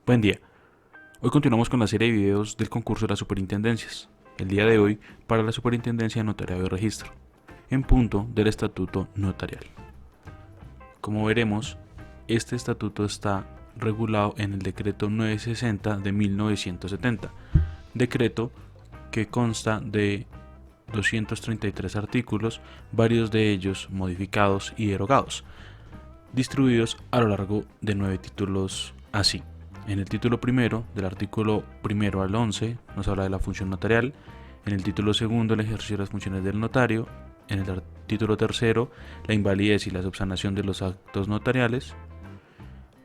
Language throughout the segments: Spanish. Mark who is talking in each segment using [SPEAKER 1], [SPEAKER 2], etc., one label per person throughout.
[SPEAKER 1] Buen día. Hoy continuamos con la serie de videos del concurso de las superintendencias. El día de hoy para la superintendencia de notariado y registro, en punto del estatuto notarial. Como veremos, este estatuto está regulado en el decreto 960 de 1970, decreto que consta de 233 artículos, varios de ellos modificados y derogados, distribuidos a lo largo de 9 títulos así. En el título primero, del artículo primero al 11, nos habla de la función notarial. En el título segundo, el ejercicio de las funciones del notario. En el título tercero, la invalidez y la subsanación de los actos notariales.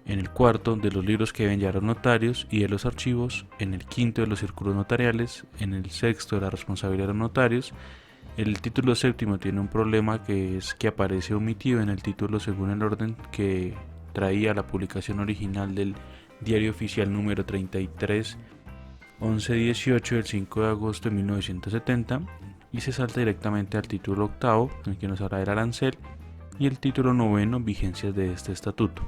[SPEAKER 1] En el cuarto, de los libros que deben llevar los notarios y de los archivos. En el quinto, de los círculos notariales. En el sexto, de la responsabilidad de los notarios. El título séptimo tiene un problema, que es que aparece omitido en el título según el orden que traía la publicación original del Diario Oficial número 33 1118 del 5 de agosto de 1970, y se salta directamente al título octavo, en el que nos habla del arancel, y el título noveno, vigencias de este estatuto.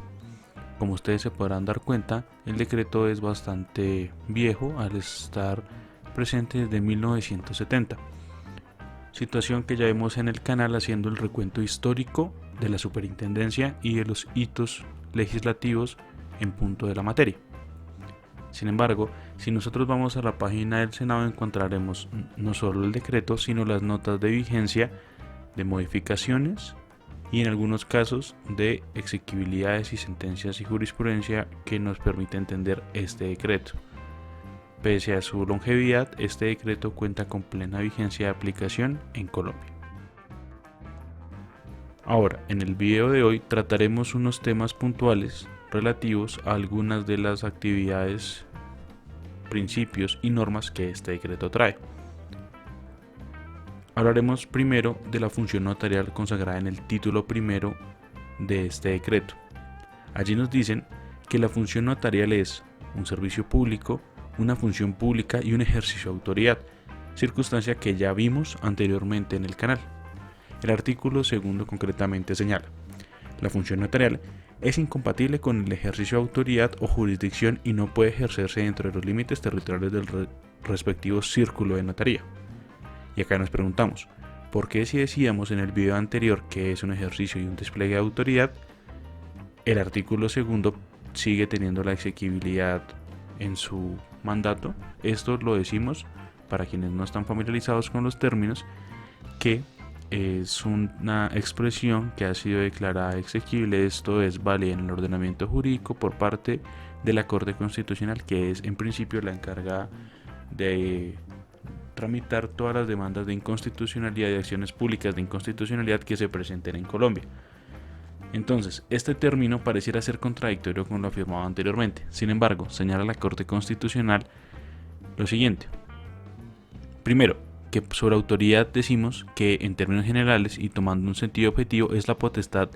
[SPEAKER 1] Como ustedes se podrán dar cuenta, el decreto es bastante viejo al estar presente desde 1970, situación que ya vemos en el canal haciendo el recuento histórico de la superintendencia y de los hitos legislativos en punto de la materia. Sin embargo, si nosotros vamos a la página del Senado, encontraremos no solo el decreto, sino las notas de vigencia, de modificaciones y en algunos casos de exequibilidades y sentencias y jurisprudencia que nos permite entender este decreto. Pese a su longevidad, este decreto cuenta con plena vigencia de aplicación en Colombia. Ahora, en el video de hoy trataremos unos temas puntuales relativos a algunas de las actividades, principios y normas que este decreto trae. Hablaremos primero de la función notarial consagrada en el título primero de este decreto. Allí nos dicen que la función notarial es un servicio público, una función pública y un ejercicio de autoridad, circunstancia que ya vimos anteriormente en el canal. El artículo segundo concretamente señala: la función notarial es incompatible con el ejercicio de autoridad o jurisdicción y no puede ejercerse dentro de los límites territoriales del respectivo círculo de notaría. Y acá nos preguntamos, ¿por qué si decíamos en el video anterior que es un ejercicio y un despliegue de autoridad, el artículo segundo sigue teniendo la exequibilidad en su mandato? Esto lo decimos para quienes no están familiarizados con los términos, que es una expresión que ha sido declarada exequible, esto es válida en el ordenamiento jurídico por parte de la Corte Constitucional, que es en principio la encargada de tramitar todas las demandas de inconstitucionalidad y acciones públicas de inconstitucionalidad que se presenten en Colombia. Entonces, este término pareciera ser contradictorio con lo afirmado anteriormente. Sin embargo, señala la Corte Constitucional lo siguiente. Primero, que sobre autoridad decimos que en términos generales y tomando un sentido objetivo es la potestad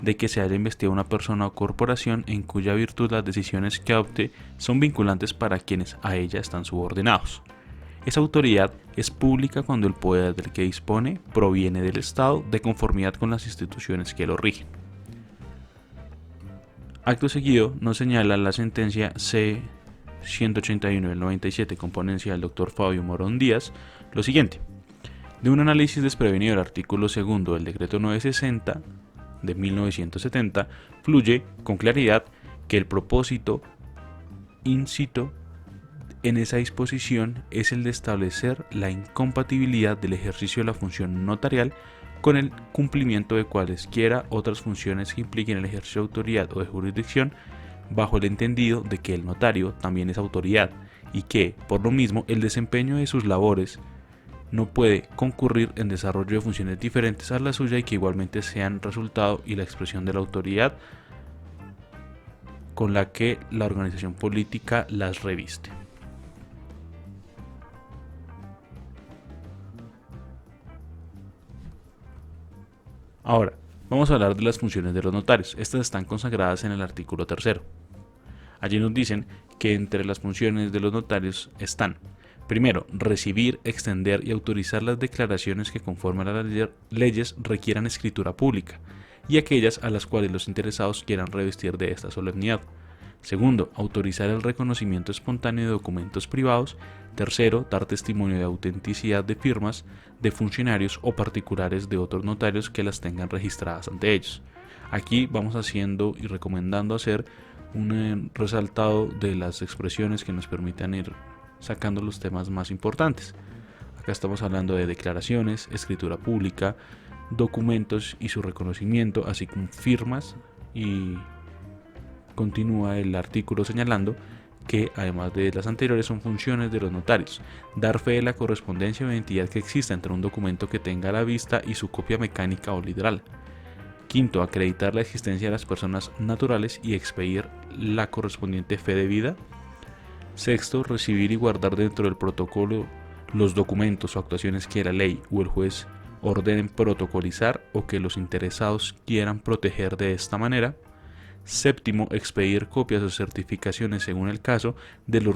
[SPEAKER 1] de que se haya investigado una persona o corporación en cuya virtud las decisiones que adopte son vinculantes para quienes a ella están subordinados. Esa autoridad es pública cuando el poder del que dispone proviene del Estado de conformidad con las instituciones que lo rigen. Acto seguido nos señala la sentencia C-181 del 97 con ponencia del Dr. Fabio Morón Díaz lo siguiente: de un análisis desprevenido del artículo segundo del decreto 960 de 1970 fluye con claridad que el propósito incito en esa disposición es el de establecer la incompatibilidad del ejercicio de la función notarial con el cumplimiento de cualesquiera otras funciones que impliquen el ejercicio de autoridad o de jurisdicción, bajo el entendido de que el notario también es autoridad y que, por lo mismo, el desempeño de sus labores no puede concurrir en desarrollo de funciones diferentes a la suya y que igualmente sean resultado y la expresión de la autoridad con la que la organización política las reviste. Ahora, vamos a hablar de las funciones de los notarios. Estas están consagradas en el artículo tercero. Allí nos dicen que entre las funciones de los notarios están: primero, recibir, extender y autorizar las declaraciones que conforme a las leyes requieran escritura pública y aquellas a las cuales los interesados quieran revestir de esta solemnidad. Segundo, autorizar el reconocimiento espontáneo de documentos privados. Tercero, dar testimonio de autenticidad de firmas de funcionarios o particulares de otros notarios que las tengan registradas ante ellos. Aquí vamos haciendo y recomendando hacer un resaltado de las expresiones que nos permitan ir sacando los temas más importantes. Acá estamos hablando de declaraciones, escritura pública, documentos y su reconocimiento, así como firmas, y continúa el artículo señalando que además de las anteriores son funciones de los notarios: dar fe de la correspondencia o identidad que exista entre un documento que tenga a la vista y su copia mecánica o literal. Quinto, acreditar la existencia de las personas naturales y expedir la correspondiente fe debida. Sexto, recibir y guardar dentro del protocolo los documentos o actuaciones que la ley o el juez ordenen protocolizar o que los interesados quieran proteger de esta manera. Séptimo, expedir copias o certificaciones según el caso de los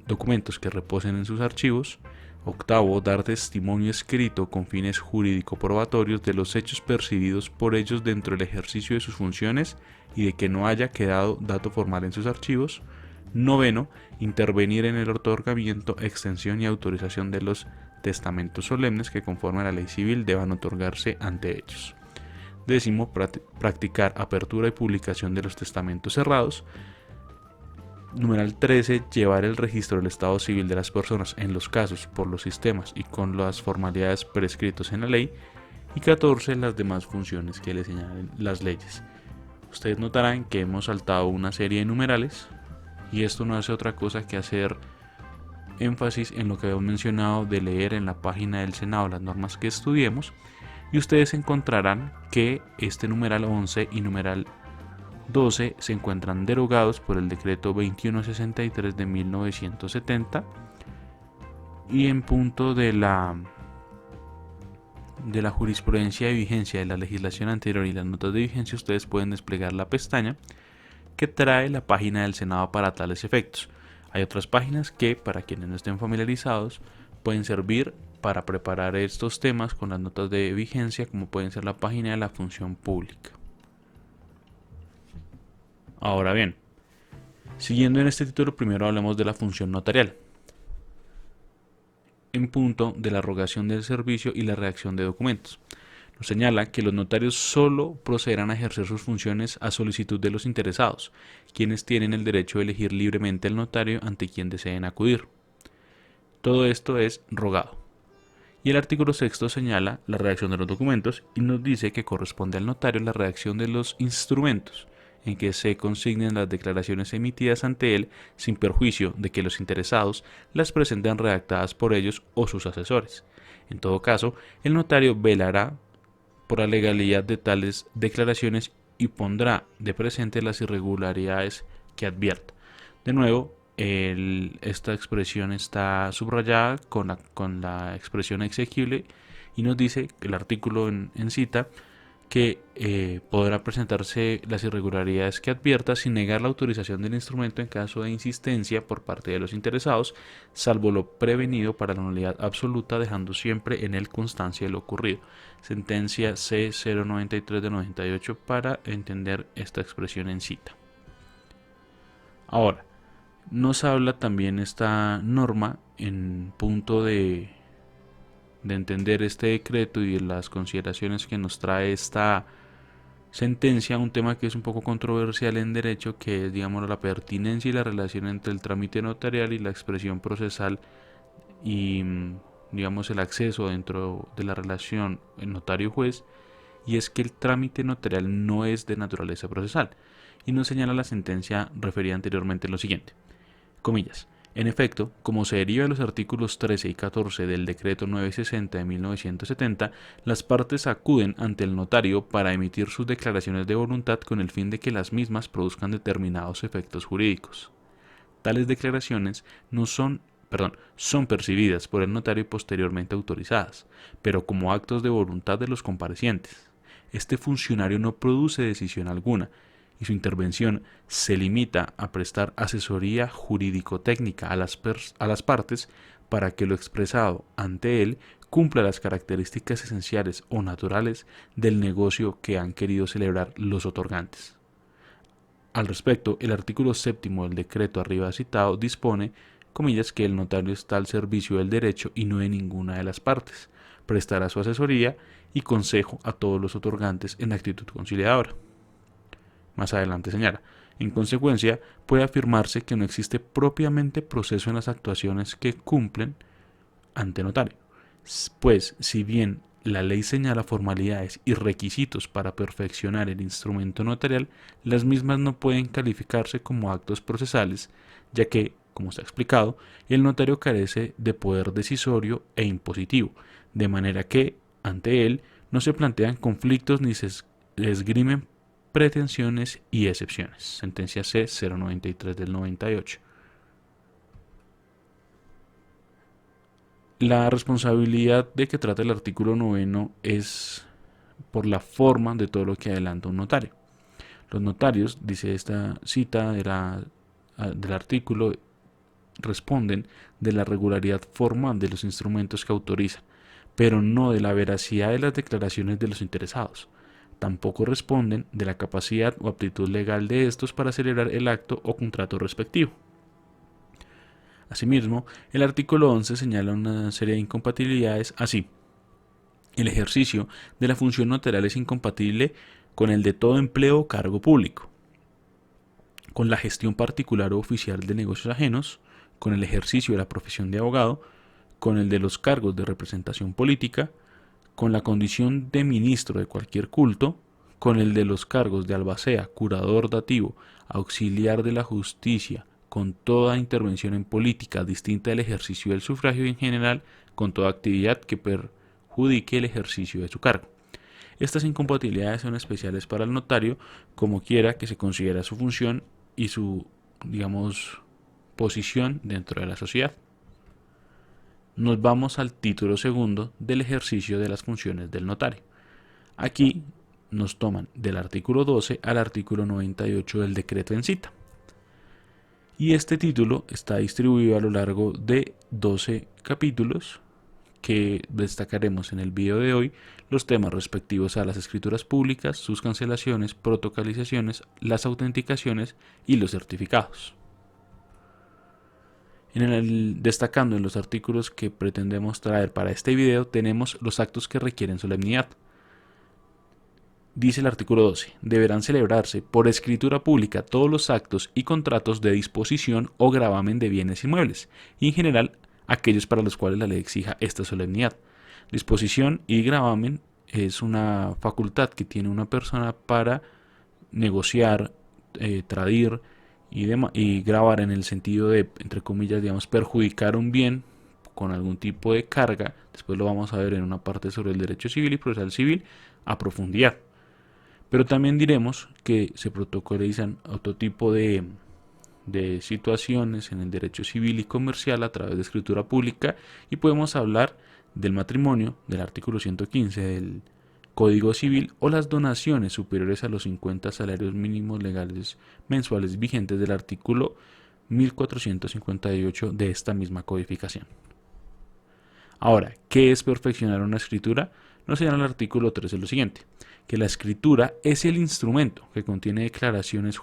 [SPEAKER 1] documentos que reposen en sus archivos. Octavo, dar testimonio escrito con fines jurídico-probatorios de los hechos percibidos por ellos dentro del ejercicio de sus funciones y de que no haya quedado dato formal en sus archivos. Noveno, intervenir en el otorgamiento, extensión y autorización de los testamentos solemnes que conforme a la ley civil deban otorgarse ante ellos. Décimo, practicar apertura y publicación de los testamentos cerrados. Numeral 13, llevar el registro del estado civil de las personas en los casos por los sistemas y con las formalidades prescritos en la ley. Y 14, las demás funciones que le señalen las leyes. Ustedes notarán que hemos saltado una serie de numerales, y esto no hace otra cosa que hacer énfasis en lo que habíamos mencionado de leer en la página del Senado las normas que estudiemos, y ustedes encontrarán que este numeral 11 y numeral 12 se encuentran derogados por el decreto 2163 de 1970, y en punto de la jurisprudencia de vigencia de la legislación anterior y las notas de vigencia, ustedes pueden desplegar la pestaña que trae la página del Senado para tales efectos. Hay otras páginas que, para quienes no estén familiarizados, pueden servir para preparar estos temas con las notas de vigencia, como pueden ser la página de la función pública. Ahora bien, siguiendo en este título, primero hablemos de la función notarial, en punto de la rogación del servicio y la redacción de documentos. Nos señala que los notarios solo procederán a ejercer sus funciones a solicitud de los interesados, quienes tienen el derecho de elegir libremente el notario ante quien deseen acudir. Todo esto es rogado. Y el artículo 6 señala la redacción de los documentos y nos dice que corresponde al notario la redacción de los instrumentos en que se consignen las declaraciones emitidas ante él, sin perjuicio de que los interesados las presenten redactadas por ellos o sus asesores. En todo caso, el notario velará por la legalidad de tales declaraciones y pondrá de presente las irregularidades que advierta. De nuevo, esta expresión está subrayada con la expresión exequible, y nos dice el artículo en cita que podrá presentarse las irregularidades que advierta sin negar la autorización del instrumento en caso de insistencia por parte de los interesados, salvo lo prevenido para la nulidad absoluta, dejando siempre en él constancia de lo ocurrido. Sentencia C093 de 98 para entender esta expresión en cita. Ahora, nos habla también esta norma en punto de entender este decreto y de las consideraciones que nos trae esta sentencia, un tema que es un poco controversial en derecho, que es, digamos, la pertinencia y la relación entre el trámite notarial y la expresión procesal y, digamos, el acceso dentro de la relación notario-juez. Y es que el trámite notarial no es de naturaleza procesal, y nos señala la sentencia referida anteriormente lo siguiente, comillas: en efecto, como se deriva de los artículos 13 y 14 del decreto 960 de 1970, las partes acuden ante el notario para emitir sus declaraciones de voluntad con el fin de que las mismas produzcan determinados efectos jurídicos. Tales declaraciones son percibidas por el notario y posteriormente autorizadas, pero como actos de voluntad de los comparecientes. Este funcionario no produce decisión alguna, y su intervención se limita a prestar asesoría jurídico-técnica a las partes para que lo expresado ante él cumpla las características esenciales o naturales del negocio que han querido celebrar los otorgantes. Al respecto, el artículo séptimo del decreto arriba citado dispone, comillas, que el notario está al servicio del derecho y no de ninguna de las partes. Prestará su asesoría y consejo a todos los otorgantes en actitud conciliadora. Más adelante señala, en consecuencia, puede afirmarse que no existe propiamente proceso en las actuaciones que cumplen ante notario, pues si bien la ley señala formalidades y requisitos para perfeccionar el instrumento notarial, las mismas no pueden calificarse como actos procesales, ya que, como se ha explicado, el notario carece de poder decisorio e impositivo, de manera que, ante él, no se plantean conflictos ni se esgrimen pretensiones y excepciones. Sentencia C 093 del 98. La responsabilidad de que trata el artículo 9 es por la forma de todo lo que adelanta un notario. Los notarios, dice esta cita del artículo, responden de la regularidad formal de los instrumentos que autorizan, pero no de la veracidad de las declaraciones de los interesados. Tampoco responden de la capacidad o aptitud legal de estos para celebrar el acto o contrato respectivo. Asimismo, el artículo 11 señala una serie de incompatibilidades así. El ejercicio de la función notarial es incompatible con el de todo empleo o cargo público, con la gestión particular o oficial de negocios ajenos, con el ejercicio de la profesión de abogado, con el de los cargos de representación política, con la condición de ministro de cualquier culto, con el de los cargos de albacea, curador dativo, auxiliar de la justicia, con toda intervención en política distinta del ejercicio del sufragio y en general con toda actividad que perjudique el ejercicio de su cargo. Estas incompatibilidades son especiales para el notario, como quiera que se considere su función y su, digamos, posición dentro de la sociedad. Nos vamos al título segundo del ejercicio de las funciones del notario. Aquí nos toman del artículo 12 al artículo 98 del decreto en cita. Y este título está distribuido a lo largo de 12 capítulos que destacaremos en el video de hoy los temas respectivos a las escrituras públicas, sus cancelaciones, protocolizaciones, las autenticaciones y los certificados. Destacando en los artículos que pretendemos traer para este video tenemos los actos que requieren solemnidad. Dice el artículo 12, deberán celebrarse por escritura pública todos los actos y contratos de disposición o gravamen de bienes inmuebles, y en general aquellos para los cuales la ley exija esta solemnidad. Disposición y gravamen es una facultad que tiene una persona para negociar, tradir y grabar en el sentido de, entre comillas, digamos, perjudicar un bien con algún tipo de carga. Después lo vamos a ver en una parte sobre el derecho civil y procesal civil a profundidad. Pero también diremos que se protocolizan otro tipo de situaciones en el derecho civil y comercial a través de escritura pública y podemos hablar del matrimonio, del artículo 115 del Código Civil o las donaciones superiores a los 50 salarios mínimos legales mensuales vigentes del artículo 1458 de esta misma codificación. Ahora, ¿qué es perfeccionar una escritura? Nos señala el artículo 13 lo siguiente, que la escritura es el instrumento que contiene declaraciones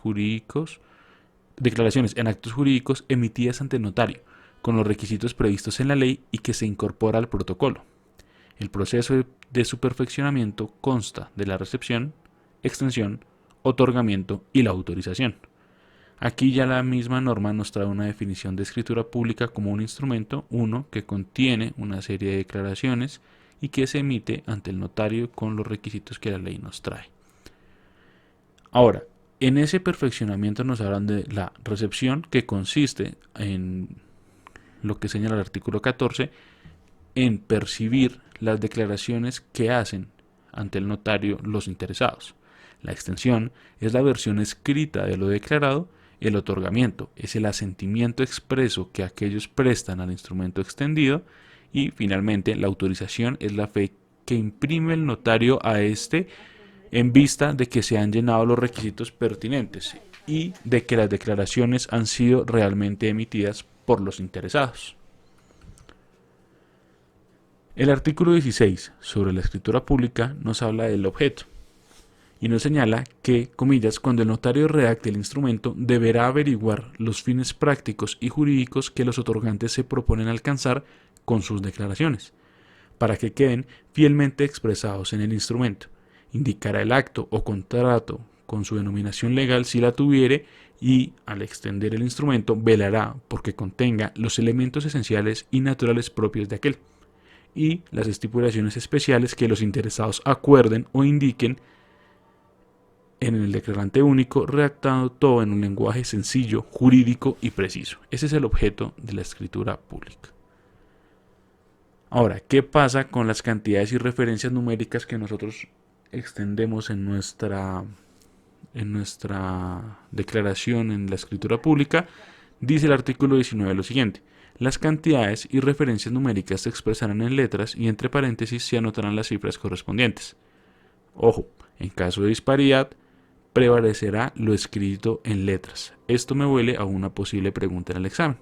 [SPEAKER 1] en actos jurídicos emitidas ante el notario, con los requisitos previstos en la ley y que se incorpora al protocolo. El proceso de su perfeccionamiento consta de la recepción, extensión, otorgamiento y la autorización. Aquí ya la misma norma nos trae una definición de escritura pública como un instrumento, que contiene una serie de declaraciones y que se emite ante el notario con los requisitos que la ley nos trae. Ahora, en ese perfeccionamiento nos hablan de la recepción, que consiste en lo que señala el artículo 14, en percibir las declaraciones que hacen ante el notario los interesados. La extensión es la versión escrita de lo declarado. El otorgamiento es el asentimiento expreso que aquellos prestan al instrumento extendido. Y finalmente, la autorización es la fe que imprime el notario a este en vista de que se han llenado los requisitos pertinentes y de que las declaraciones han sido realmente emitidas por los interesados. El artículo 16 sobre la escritura pública nos habla del objeto Y nos señala que, comillas, cuando el notario redacte el instrumento, deberá averiguar los fines prácticos y jurídicos que los otorgantes se proponen alcanzar con sus declaraciones, para que queden fielmente expresados en el instrumento. Indicará el acto o contrato con su denominación legal si la tuviere y, al extender el instrumento, velará porque contenga los elementos esenciales y naturales propios de aquel, y las estipulaciones especiales que los interesados acuerden o indiquen en el declarante único, redactando todo en un lenguaje sencillo, jurídico y preciso. Ese es el objeto de la escritura pública. Ahora, ¿qué pasa con las cantidades y referencias numéricas que nosotros extendemos en nuestra declaración en la escritura pública? Dice el artículo 19 lo siguiente: las cantidades y referencias numéricas se expresarán en letras y entre paréntesis se anotarán las cifras correspondientes. Ojo, en caso de disparidad, prevalecerá lo escrito en letras. Esto me huele a una posible pregunta en el examen.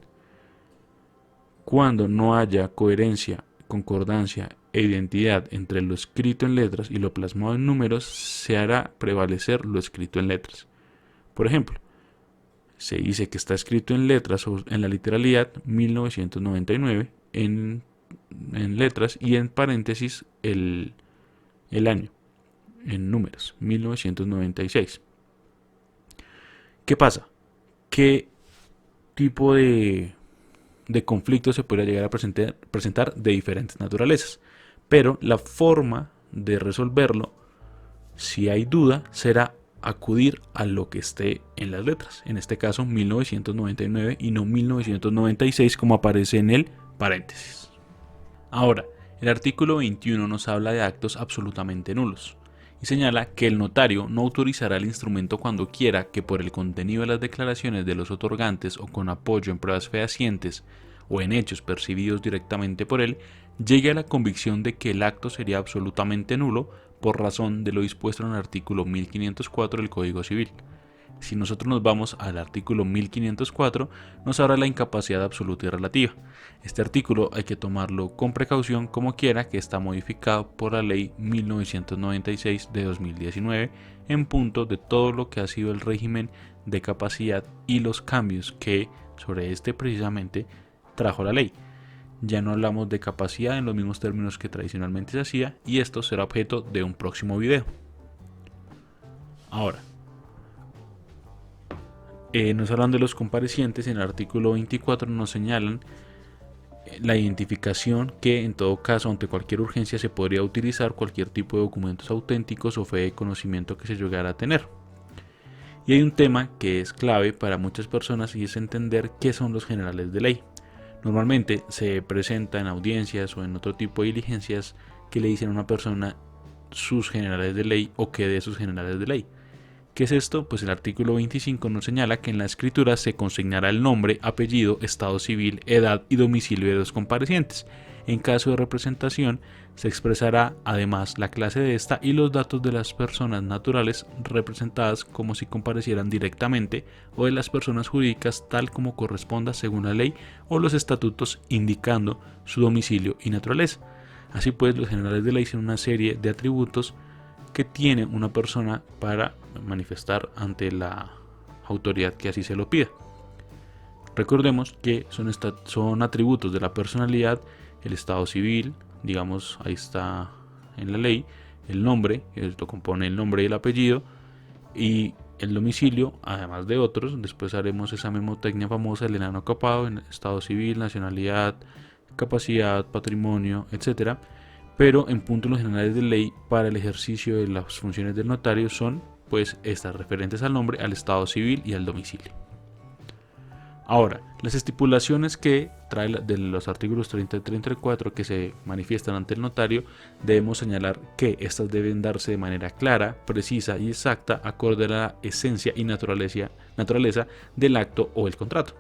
[SPEAKER 1] Cuando no haya coherencia, concordancia e identidad entre lo escrito en letras y lo plasmado en números, se hará prevalecer lo escrito en letras. Por ejemplo, se dice que está escrito en letras o en la literalidad 1999 en letras y en paréntesis el año en números 1996. ¿Qué pasa? ¿Qué tipo de conflicto se podría llegar a presentar de diferentes naturalezas? Pero la forma de resolverlo, si hay duda, será acudir a lo que esté en las letras. En este caso, 1999 y no 1996 como aparece en el paréntesis. Ahora, el artículo 21 nos habla de actos absolutamente nulos y señala que el notario no autorizará el instrumento cuando quiera que por el contenido de las declaraciones de los otorgantes o con apoyo en pruebas fehacientes o en hechos percibidos directamente por él, llegue a la convicción de que el acto sería absolutamente nulo por razón de lo dispuesto en el artículo 1504 del Código Civil. Si nosotros nos vamos al artículo 1504, nos habla de la incapacidad absoluta y relativa. Este artículo hay que tomarlo con precaución como quiera que está modificado por la ley 1996 de 2019 en punto de todo lo que ha sido el régimen de capacidad y los cambios que sobre este precisamente trajo la ley. Ya no hablamos de capacidad en los mismos términos que tradicionalmente se hacía y esto será objeto de un próximo video. Ahora, nos hablan de los comparecientes. En el artículo 24 nos señalan la identificación que en todo caso ante cualquier urgencia se podría utilizar cualquier tipo de documentos auténticos o fe de conocimiento que se llegara a tener. Y hay un tema que es clave para muchas personas y es entender qué son los generales de ley. Normalmente se presenta en audiencias o en otro tipo de diligencias que le dicen a una persona sus generales de ley o qué de sus generales de ley. ¿Qué es esto? Pues el artículo 25 nos señala que en la escritura se consignará el nombre, apellido, estado civil, edad y domicilio de los comparecientes. En caso de representación, se expresará además la clase de esta y los datos de las personas naturales representadas como si comparecieran directamente o de las personas jurídicas tal como corresponda según la ley o los estatutos indicando su domicilio y naturaleza. Así pues, los generales de ley son una serie de atributos que tiene una persona para manifestar ante la autoridad que así se lo pida. Recordemos que son atributos de la personalidad: el estado civil, digamos, ahí está en la ley, el nombre, esto compone el nombre y el apellido, y el domicilio, además de otros. Después haremos esa memotecnia famosa, el enano capado, en estado civil, nacionalidad, capacidad, patrimonio, etc. Pero en puntos generales de ley para el ejercicio de las funciones del notario son pues estas referentes al nombre, al estado civil y al domicilio. Ahora, las estipulaciones que trae de los artículos 30 y 34 que se manifiestan ante el notario, debemos señalar que estas deben darse de manera clara, precisa y exacta acorde a la esencia y naturaleza del acto o el contrato.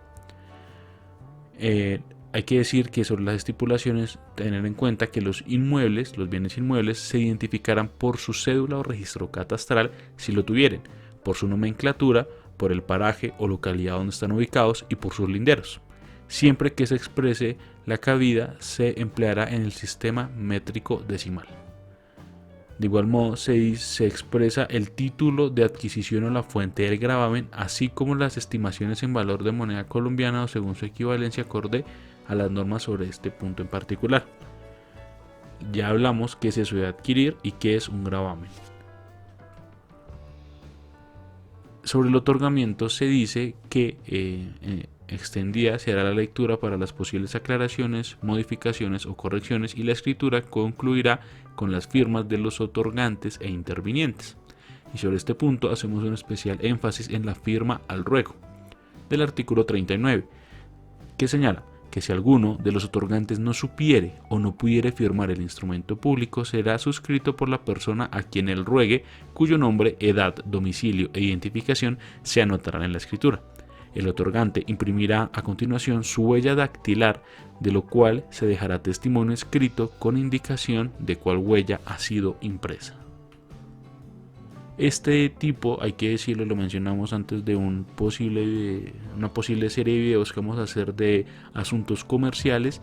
[SPEAKER 1] Hay que decir que sobre las estipulaciones tener en cuenta que los inmuebles, los bienes inmuebles, se identificarán por su cédula o registro catastral si lo tuvieren, por su nomenclatura, por el paraje o localidad donde están ubicados y por sus linderos. Siempre que se exprese la cabida se empleará en el sistema métrico decimal. De igual modo, se expresa el título de adquisición o la fuente del gravamen, así como las estimaciones en valor de moneda colombiana o según su equivalencia acorde a las normas sobre este punto en particular. Ya hablamos qué es eso de adquirir y qué es un gravamen. Sobre el otorgamiento se dice que extendida se hará la lectura para las posibles aclaraciones, modificaciones o correcciones y la escritura concluirá con las firmas de los otorgantes e intervinientes. Y sobre este punto hacemos un especial énfasis en la firma al ruego del artículo 39, que señala que si alguno de los otorgantes no supiere o no pudiere firmar el instrumento público, será suscrito por la persona a quien él ruegue, cuyo nombre, edad, domicilio e identificación se anotarán en la escritura. El otorgante imprimirá a continuación su huella dactilar, de lo cual se dejará testimonio escrito con indicación de cuál huella ha sido impresa. Este tipo, hay que decirlo, lo mencionamos antes de una posible serie de videos que vamos a hacer de asuntos comerciales.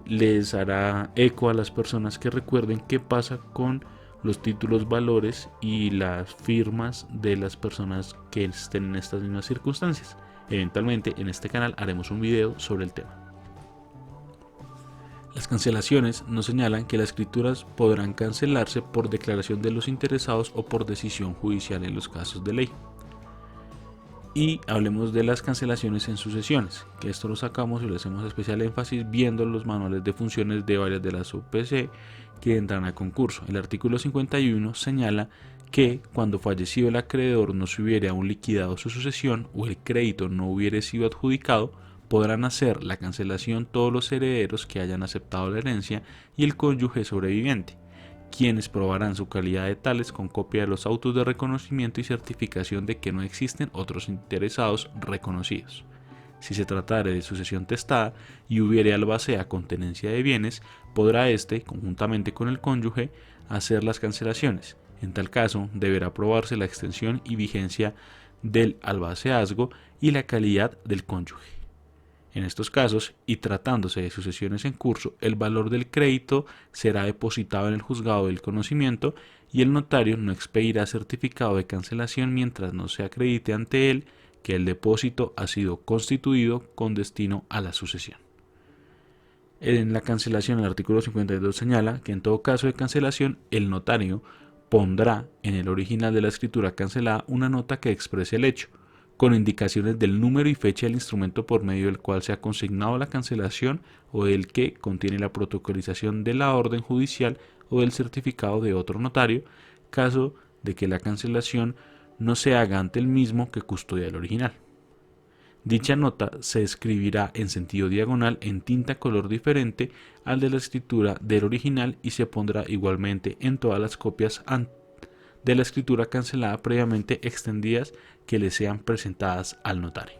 [SPEAKER 1] Les hará eco a las personas que recuerden qué pasa con los títulos valores y las firmas de las personas que estén en estas mismas circunstancias. Eventualmente en este canal haremos un video sobre el tema. Las cancelaciones nos señalan que las escrituras podrán cancelarse por declaración de los interesados o por decisión judicial en los casos de ley. Y hablemos de las cancelaciones en sucesiones, que esto lo sacamos y le hacemos especial énfasis viendo los manuales de funciones de varias de las UPC que entran a concurso. El artículo 51 señala que cuando fallecido el acreedor no se hubiere aún liquidado su sucesión o el crédito no hubiere sido adjudicado, podrán hacer la cancelación todos los herederos que hayan aceptado la herencia y el cónyuge sobreviviente, quienes probarán su calidad de tales con copia de los autos de reconocimiento y certificación de que no existen otros interesados reconocidos. Si se tratare de sucesión testada y hubiere albacea con tenencia de bienes, podrá éste, conjuntamente con el cónyuge, hacer las cancelaciones. En tal caso, deberá probarse la extensión y vigencia del albaceazgo y la calidad del cónyuge. En estos casos, y tratándose de sucesiones en curso, el valor del crédito será depositado en el juzgado del conocimiento y el notario no expedirá certificado de cancelación mientras no se acredite ante él que el depósito ha sido constituido con destino a la sucesión. En la cancelación, el artículo 52 señala que en todo caso de cancelación, el notario pondrá en el original de la escritura cancelada una nota que exprese el hecho, con indicaciones del número y fecha del instrumento por medio del cual se ha consignado la cancelación o del que contiene la protocolización de la orden judicial o del certificado de otro notario, caso de que la cancelación no se haga ante el mismo que custodia el original. Dicha nota se escribirá en sentido diagonal en tinta color diferente al de la escritura del original y se pondrá igualmente en todas las copias de la escritura cancelada previamente extendidas que le sean presentadas al notario.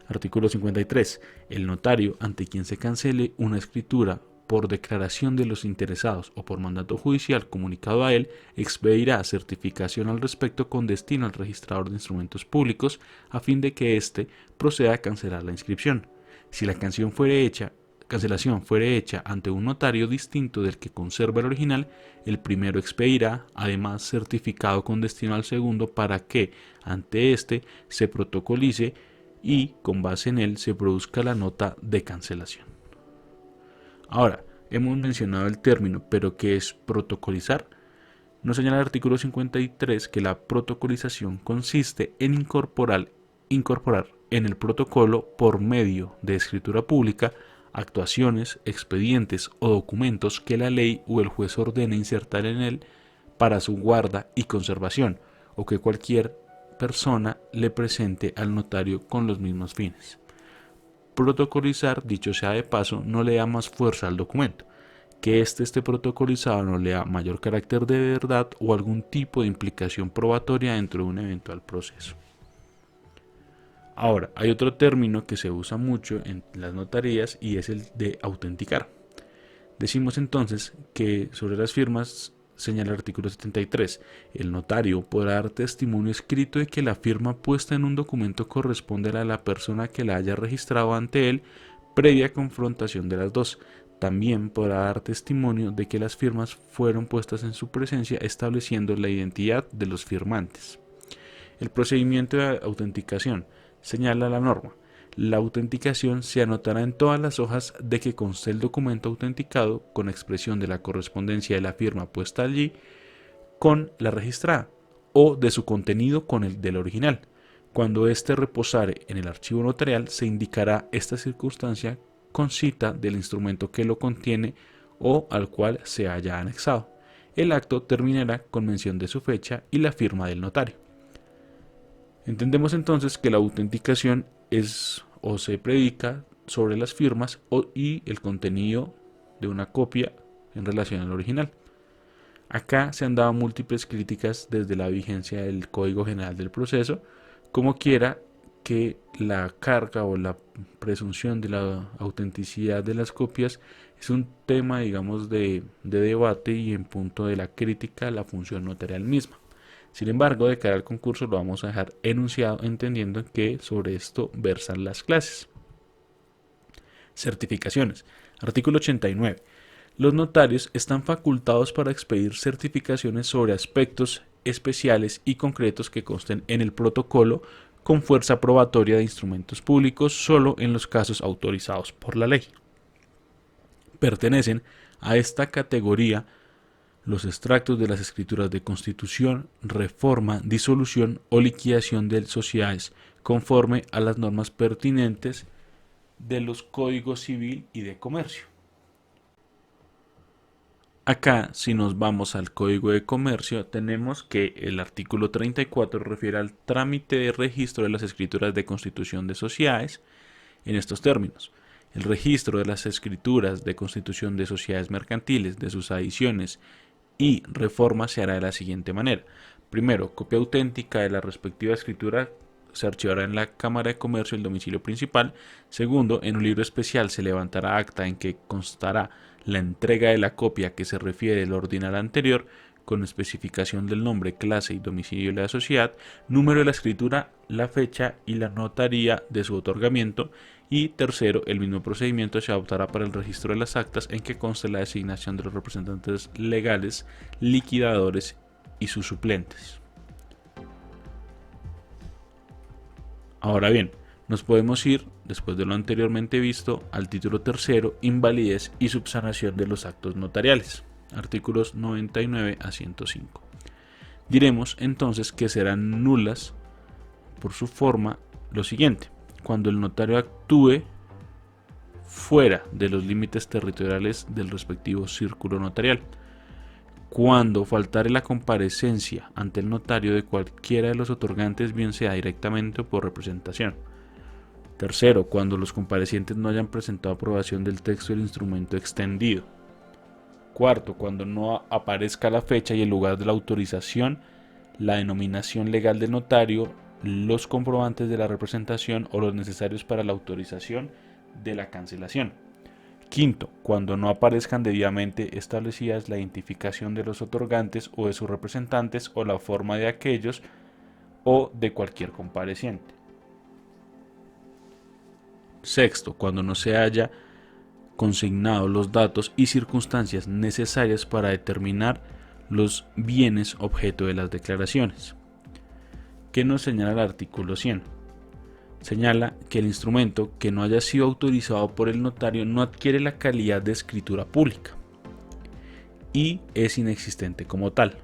[SPEAKER 1] Artículo 53. El notario ante quien se cancele una escritura por declaración de los interesados o por mandato judicial comunicado a él, expedirá certificación al respecto con destino al registrador de instrumentos públicos a fin de que éste proceda a cancelar la inscripción. Si la cancelación fuere hecha ante un notario distinto del que conserva el original, el primero expedirá además certificado con destino al segundo para que ante éste se protocolice y con base en él se produzca la nota de cancelación. Ahora, hemos mencionado el término, pero ¿qué es protocolizar? Nos señala el artículo 53 que la protocolización consiste en incorporar en el protocolo por medio de escritura pública actuaciones, expedientes o documentos que la ley o el juez ordene insertar en él para su guarda y conservación, o que cualquier persona le presente al notario con los mismos fines. Protocolizar, dicho sea de paso, no le da más fuerza al documento. Que éste esté protocolizado no le da mayor carácter de verdad o algún tipo de implicación probatoria dentro de un eventual proceso. Ahora, hay otro término que se usa mucho en las notarías y es el de autenticar. Decimos entonces que sobre las firmas señala el artículo 73, el notario podrá dar testimonio escrito de que la firma puesta en un documento corresponde a la persona que la haya registrado ante él previa confrontación de las dos, también podrá dar testimonio de que las firmas fueron puestas en su presencia, estableciendo la identidad de los firmantes. El procedimiento de autenticación. Señala la norma. La autenticación se anotará en todas las hojas de que conste el documento autenticado con expresión de la correspondencia de la firma puesta allí con la registrada o de su contenido con el del original. Cuando éste reposare en el archivo notarial, se indicará esta circunstancia con cita del instrumento que lo contiene o al cual se haya anexado. El acto terminará con mención de su fecha y la firma del notario. Entendemos entonces que la autenticación es o se predica sobre las firmas y el contenido de una copia en relación al original. Acá se han dado múltiples críticas desde la vigencia del Código General del Proceso, como quiera que la carga o la presunción de la autenticidad de las copias es un tema, digamos, de debate y en punto de la crítica a la función notarial misma. Sin embargo, de cara al concurso lo vamos a dejar enunciado entendiendo que sobre esto versan las clases. Certificaciones. Artículo 89. Los notarios están facultados para expedir certificaciones sobre aspectos especiales y concretos que consten en el protocolo con fuerza probatoria de instrumentos públicos solo en los casos autorizados por la ley. Pertenecen a esta categoría los extractos de las escrituras de constitución, reforma, disolución o liquidación de sociedades conforme a las normas pertinentes de los códigos civil y de comercio. Acá, si nos vamos al Código de Comercio, tenemos que el artículo 34 refiere al trámite de registro de las escrituras de constitución de sociedades en estos términos. El registro de las escrituras de constitución de sociedades mercantiles, de sus adiciones y reformas se hará de la siguiente manera. Primero, copia auténtica de la respectiva escritura se archivará en la Cámara de Comercio el domicilio principal. Segundo, en un libro especial se levantará acta en que constará la entrega de la copia que se refiere al ordinal anterior, con especificación del nombre, clase y domicilio de la sociedad, número de la escritura, la fecha y la notaría de su otorgamiento. Y tercero, el mismo procedimiento se adoptará para el registro de las actas en que conste la designación de los representantes legales, liquidadores y sus suplentes. Ahora bien, nos podemos ir, después de lo anteriormente visto, al título tercero, invalidez y subsanación de los actos notariales, artículos 99 a 105. Diremos entonces que serán nulas por su forma lo siguiente: cuando el notario actúe fuera de los límites territoriales del respectivo círculo notarial, cuando faltare la comparecencia ante el notario de cualquiera de los otorgantes, bien sea directamente o por representación. Tercero, cuando los comparecientes no hayan presentado aprobación del texto del instrumento extendido. Cuarto, cuando no aparezca la fecha y el lugar de la autorización, la denominación legal del notario, los comprobantes de la representación o los necesarios para la autorización de la cancelación. Quinto, cuando no aparezcan debidamente establecidas la identificación de los otorgantes o de sus representantes o la forma de aquellos o de cualquier compareciente. Sexto, cuando no se haya consignado los datos y circunstancias necesarias para determinar los bienes objeto de las declaraciones. ¿Qué nos señala el artículo 100? Señala que el instrumento que no haya sido autorizado por el notario no adquiere la calidad de escritura pública y es inexistente como tal.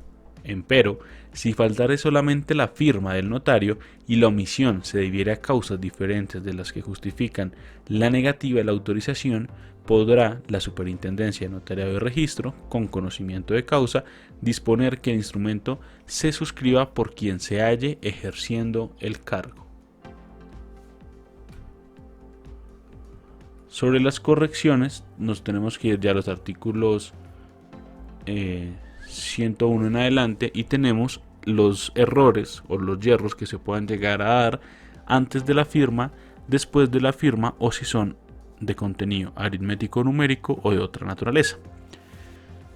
[SPEAKER 1] Empero, si faltare solamente la firma del notario y la omisión se debiere a causas diferentes de las que justifican la negativa de la autorización, podrá la Superintendencia de Notariado y Registro, con conocimiento de causa, disponer que el instrumento se suscriba por quien se halle ejerciendo el cargo. Sobre las correcciones, nos tenemos que ir ya a los artículos 101 en adelante y tenemos los errores o los yerros que se puedan llegar a dar antes de la firma, después de la firma o si son de contenido aritmético, numérico o de otra naturaleza.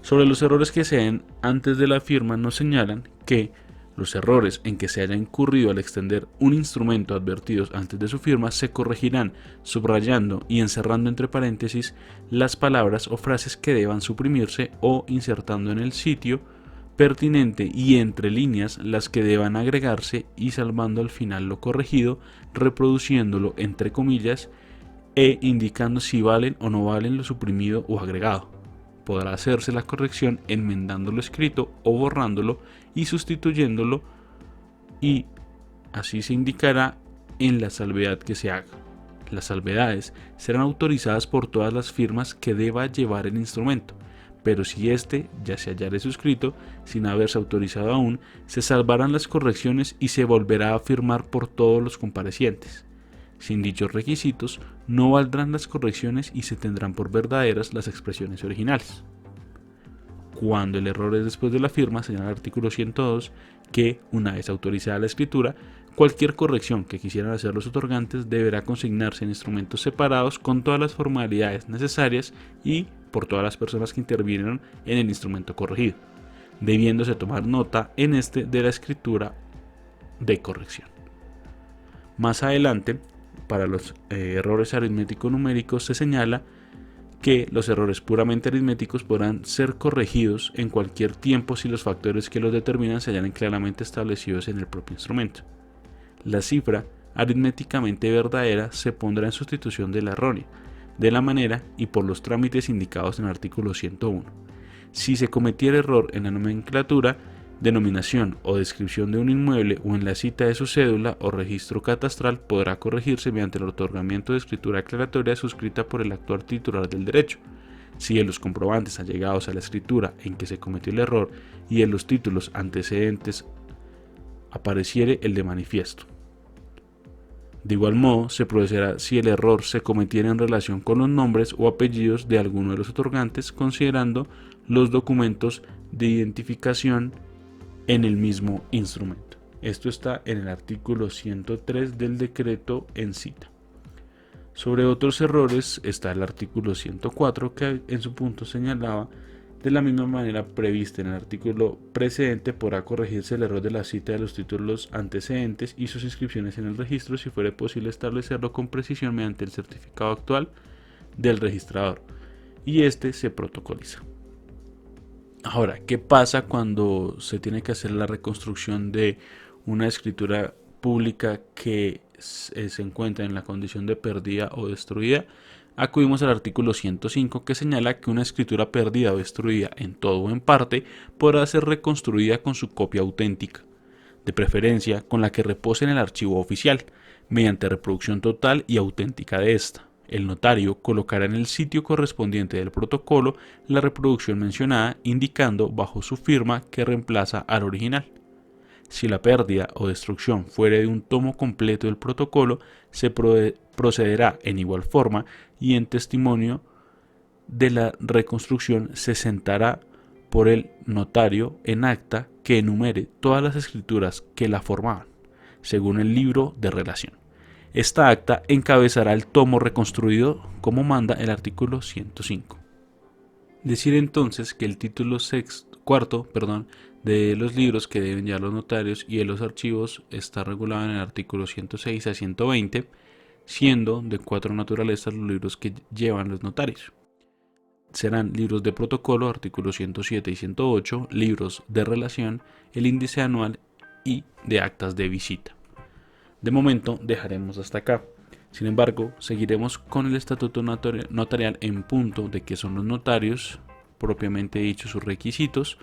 [SPEAKER 1] Sobre los errores que se den antes de la firma nos señalan que Los errores en que se haya incurrido al extender un instrumento advertidos antes de su firma se corregirán subrayando y encerrando entre paréntesis las palabras o frases que deban suprimirse o insertando en el sitio pertinente y entre líneas las que deban agregarse y salvando al final lo corregido, reproduciéndolo entre comillas e indicando si valen o no valen lo suprimido o agregado. Podrá hacerse la corrección enmendando lo escrito o borrándolo y sustituyéndolo, y así se indicará en la salvedad que se haga. Las salvedades serán autorizadas por todas las firmas que deba llevar el instrumento, pero si éste ya se hallare suscrito sin haberse autorizado aún, se salvarán las correcciones y se volverá a firmar por todos los comparecientes. Sin dichos requisitos, no valdrán las correcciones y se tendrán por verdaderas las expresiones originales. Cuando el error es después de la firma, señala el artículo 102 que, una vez autorizada la escritura, cualquier corrección que quisieran hacer los otorgantes deberá consignarse en instrumentos separados con todas las formalidades necesarias y por todas las personas que intervinieron en el instrumento corregido, debiéndose tomar nota en este de la escritura de corrección. Más adelante, para los errores aritmético-numéricos se señala que los errores puramente aritméticos podrán ser corregidos en cualquier tiempo si los factores que los determinan se hallan claramente establecidos en el propio instrumento. La cifra aritméticamente verdadera se pondrá en sustitución de la errónea, de la manera y por los trámites indicados en el artículo 101. Si se cometiera error en la nomenclatura, denominación o descripción de un inmueble o en la cita de su cédula o registro catastral, podrá corregirse mediante el otorgamiento de escritura aclaratoria suscrita por el actual titular del derecho. Si en los comprobantes allegados a la escritura en que se cometió el error y en los títulos antecedentes apareciere el de manifiesto. De igual modo, se procederá si el error se cometiera en relación con los nombres o apellidos de alguno de los otorgantes, considerando los documentos de identificación en el mismo instrumento. Esto está en el artículo 103 del decreto en cita. Sobre otros errores está el artículo 104 que en su punto señalaba: de la misma manera prevista en el artículo precedente, podrá corregirse el error de la cita de los títulos antecedentes y sus inscripciones en el registro si fuere posible establecerlo con precisión mediante el certificado actual del registrador, y este se protocoliza. Ahora, ¿qué pasa cuando se tiene que hacer la reconstrucción de una escritura pública que se encuentra en la condición de perdida o destruida? Acudimos al artículo 105 que señala que una escritura perdida o destruida en todo o en parte podrá ser reconstruida con su copia auténtica, de preferencia con la que repose en el archivo oficial, mediante reproducción total y auténtica de esta. El notario colocará en el sitio correspondiente del protocolo la reproducción mencionada, indicando bajo su firma que reemplaza al original. Si la pérdida o destrucción fuere de un tomo completo del protocolo, se procederá en igual forma y en testimonio de la reconstrucción se sentará por el notario en acta que enumere todas las escrituras que la formaban, según el libro de relación. Esta acta encabezará el tomo reconstruido como manda el artículo 105. Decir entonces que el título cuarto de los libros que deben llevar los notarios y de los archivos está regulado en el artículo 106 a 120, siendo de 4 naturalezas los libros que llevan los notarios. Serán libros de protocolo, artículos 107 y 108, libros de relación, el índice anual y de actas de visita. De momento dejaremos hasta acá. Sin embargo, seguiremos con el estatuto notarial en punto de qué son los notarios, propiamente dicho sus requisitos,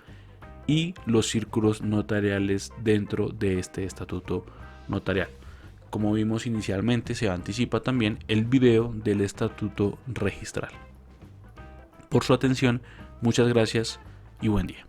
[SPEAKER 1] y los círculos notariales dentro de este estatuto notarial. Como vimos inicialmente, se anticipa también el video del estatuto registral. Por su atención, muchas gracias y buen día.